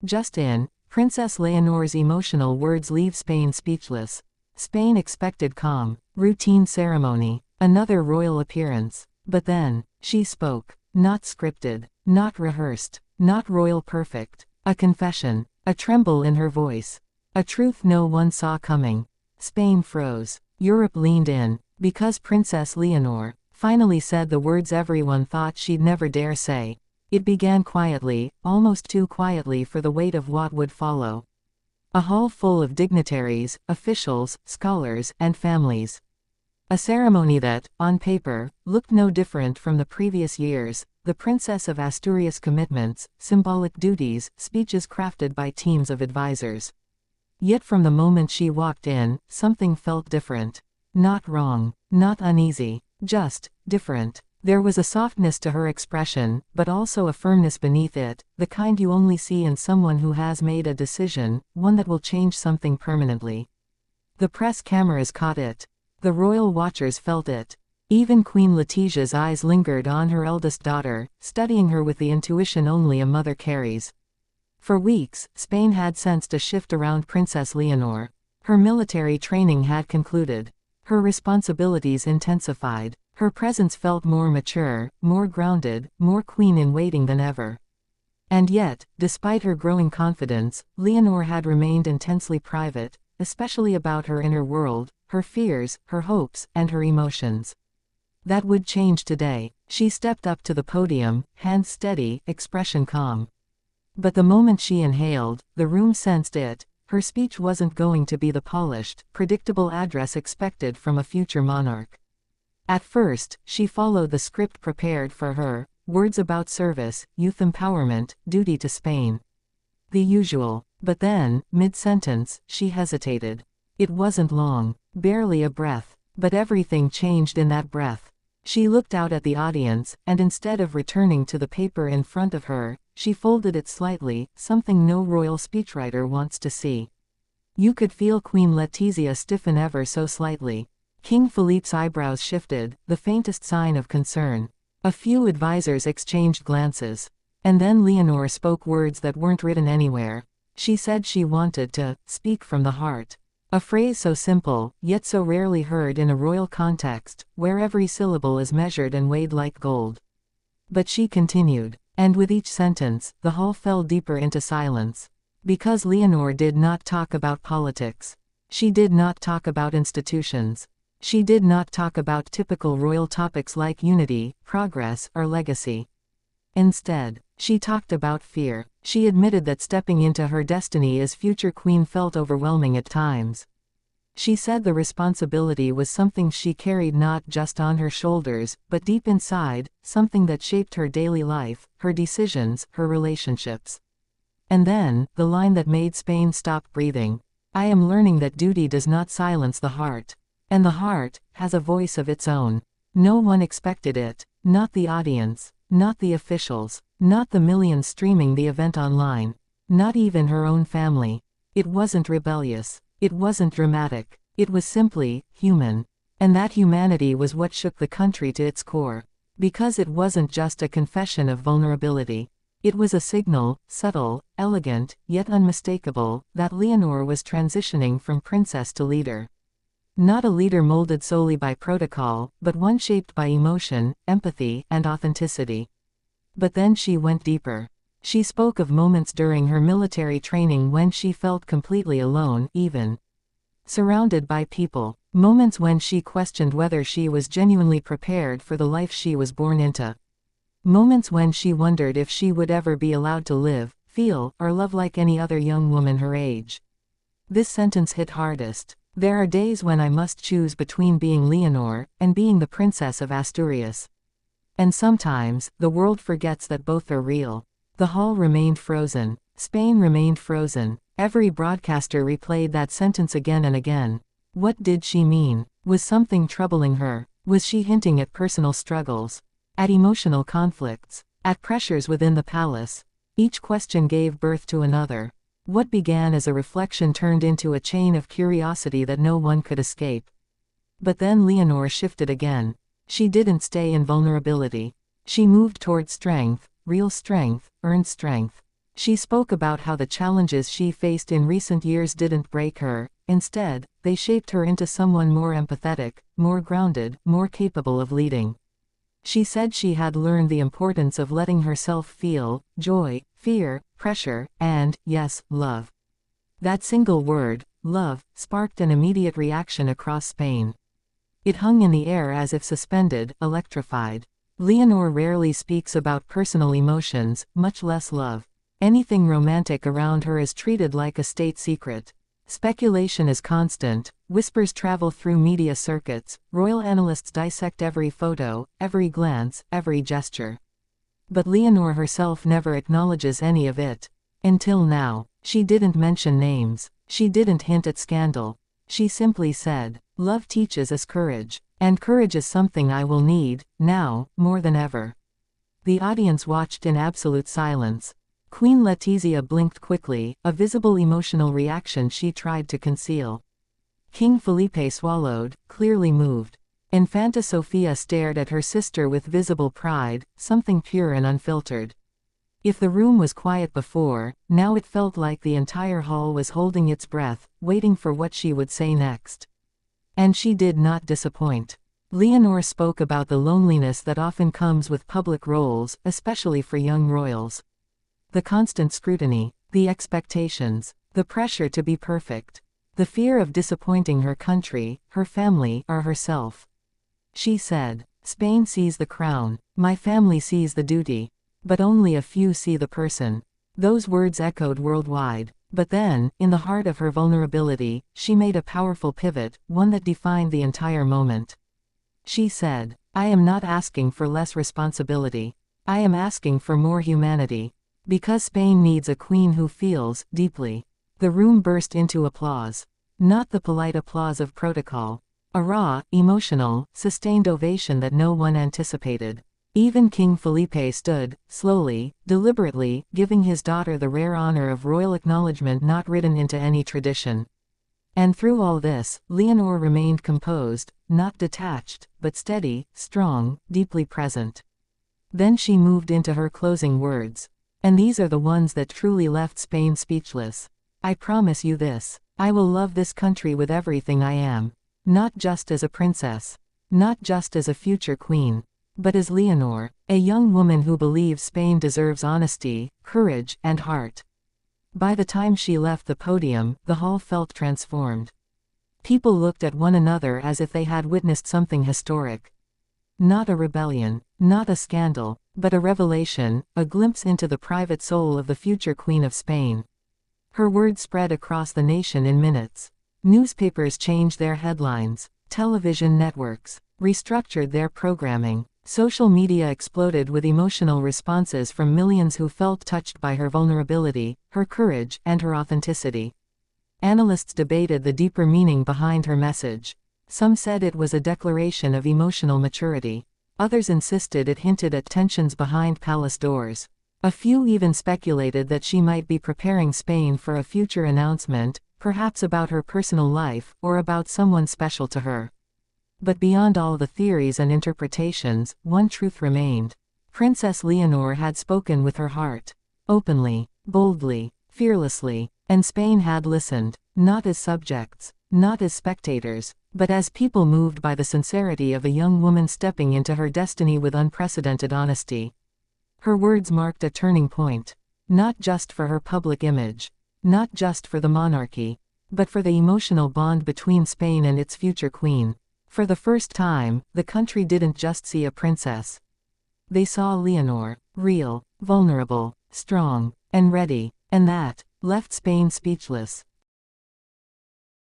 Just in, Princess Leonor's emotional words leave Spain speechless. Spain expected calm, routine ceremony, another royal appearance. But then, she spoke. Not scripted, not rehearsed, not royal perfect. A confession, a tremble in her voice. A truth no one saw coming. Spain froze. Europe leaned in, because Princess Leonor finally said the words everyone thought she'd never dare say. It began quietly, almost too quietly for the weight of what would follow. A hall full of dignitaries, officials, scholars, and families. A ceremony that, on paper, looked no different from the previous years. The Princess of Asturias commitments, symbolic duties, speeches crafted by teams of advisors. Yet from the moment she walked in, something felt different. Not wrong, not uneasy, just different. There was a softness to her expression, but also a firmness beneath it, the kind you only see in someone who has made a decision, one that will change something permanently. The press cameras caught it. The royal watchers felt it. Even Queen Letitia's eyes lingered on her eldest daughter, studying her with the intuition only a mother carries. For weeks, Spain had sensed a shift around Princess Leonor. Her military training had concluded. Her responsibilities intensified. Her presence felt more mature, more grounded, more queen-in-waiting than ever. And yet, despite her growing confidence, Leonor had remained intensely private, especially about her inner world, her fears, her hopes, and her emotions. That would change today. She stepped up to the podium, hands steady, expression calm. But the moment she inhaled, the room sensed it. Her speech wasn't going to be the polished, predictable address expected from a future monarch. At first, she followed the script prepared for her, words about service, youth empowerment, duty to Spain. The usual. But then, mid-sentence, she hesitated. It wasn't long, barely a breath, but everything changed in that breath. She looked out at the audience, and instead of returning to the paper in front of her, she folded it slightly, something no royal speechwriter wants to see. You could feel Queen Letizia stiffen ever so slightly. King Philippe's eyebrows shifted, the faintest sign of concern. A few advisors exchanged glances. And then Leonor spoke words that weren't written anywhere. She said she wanted to speak from the heart. A phrase so simple, yet so rarely heard in a royal context, where every syllable is measured and weighed like gold. But she continued. And with each sentence, the hall fell deeper into silence. Because Leonor did not talk about politics. She did not talk about institutions. She did not talk about typical royal topics like unity, progress, or legacy. Instead, she talked about fear. She admitted that stepping into her destiny as future queen felt overwhelming at times. She said the responsibility was something she carried not just on her shoulders, but deep inside, something that shaped her daily life, her decisions, her relationships. And then, the line that made Spain stop breathing. I am learning that duty does not silence the heart. And the heart has a voice of its own. No one expected it, not the audience, not the officials, not the millions streaming the event online, not even her own family. It wasn't rebellious, it wasn't dramatic, it was simply human. And that humanity was what shook the country to its core. Because it wasn't just a confession of vulnerability. It was a signal, subtle, elegant, yet unmistakable, that Leonor was transitioning from princess to leader. Not a leader molded solely by protocol, but one shaped by emotion, empathy, and authenticity. But then she went deeper. She spoke of moments during her military training when she felt completely alone, even surrounded by people. Moments when she questioned whether she was genuinely prepared for the life she was born into. Moments when she wondered if she would ever be allowed to live, feel, or love like any other young woman her age. This sentence hit hardest. There are days when I must choose between being Leonor and being the Princess of Asturias. And sometimes, the world forgets that both are real. The hall remained frozen. Spain remained frozen. Every broadcaster replayed that sentence again and again. What did she mean? Was something troubling her? Was she hinting at personal struggles? At emotional conflicts? At pressures within the palace? Each question gave birth to another. What began as a reflection turned into a chain of curiosity that no one could escape. But then Leonor shifted again. She didn't stay in vulnerability. She moved toward strength, real strength, earned strength. She spoke about how the challenges she faced in recent years didn't break her. Instead, they shaped her into someone more empathetic, more grounded, more capable of leading. She said she had learned the importance of letting herself feel joy, fear, pressure, and, yes, love. That single word, love, sparked an immediate reaction across Spain. It hung in the air as if suspended, electrified. Leonor rarely speaks about personal emotions, much less love. Anything romantic around her is treated like a state secret. Speculation is constant, whispers travel through media circuits, royal analysts dissect every photo, every glance, every gesture. But Leonor herself never acknowledges any of it. Until now, she didn't mention names, she didn't hint at scandal. She simply said, "Love teaches us courage, and courage is something I will need, now, more than ever." The audience watched in absolute silence. Queen Letizia blinked quickly, a visible emotional reaction she tried to conceal. King Felipe swallowed, clearly moved. Infanta Sofia stared at her sister with visible pride, something pure and unfiltered. If the room was quiet before, now it felt like the entire hall was holding its breath, waiting for what she would say next. And she did not disappoint. Leonor spoke about the loneliness that often comes with public roles, especially for young royals. The constant scrutiny, the expectations, the pressure to be perfect, the fear of disappointing her country, her family, or herself. She said, "Spain sees the crown, my family sees the duty, but only a few see the person." Those words echoed worldwide. But then, in the heart of her vulnerability, she made a powerful pivot, one that defined the entire moment. She said, "I am not asking for less responsibility. I am asking for more humanity. Because Spain needs a queen who feels, deeply." The room burst into applause. Not the polite applause of protocol. A raw, emotional, sustained ovation that no one anticipated. Even King Felipe stood, slowly, deliberately, giving his daughter the rare honor of royal acknowledgement not written into any tradition. And through all this, Leonor remained composed, not detached, but steady, strong, deeply present. Then she moved into her closing words. And these are the ones that truly left Spain speechless. "I promise you this. I will love this country with everything I am. Not just as a princess. Not just as a future queen. But as Leonor, a young woman who believes Spain deserves honesty, courage, and heart." By the time she left the podium, the hall felt transformed. People looked at one another as if they had witnessed something historic. Not a rebellion, not a scandal, but a revelation, a glimpse into the private soul of the future Queen of Spain. Her words spread across the nation in minutes. Newspapers changed their headlines. Television networks restructured their programming. Social media exploded with emotional responses from millions who felt touched by her vulnerability, her courage, and her authenticity. Analysts debated the deeper meaning behind her message. Some said it was a declaration of emotional maturity. Others insisted it hinted at tensions behind palace doors. A few even speculated that she might be preparing Spain for a future announcement, perhaps about her personal life, or about someone special to her. But beyond all the theories and interpretations, one truth remained. Princess Leonor had spoken with her heart. Openly, boldly, fearlessly. And Spain had listened, not as subjects, not as spectators, but as people moved by the sincerity of a young woman stepping into her destiny with unprecedented honesty. Her words marked a turning point. Not just for her public image. Not just for the monarchy. But for the emotional bond between Spain and its future queen. For the first time, the country didn't just see a princess. They saw Leonor, real, vulnerable, strong, and ready, and that left Spain speechless.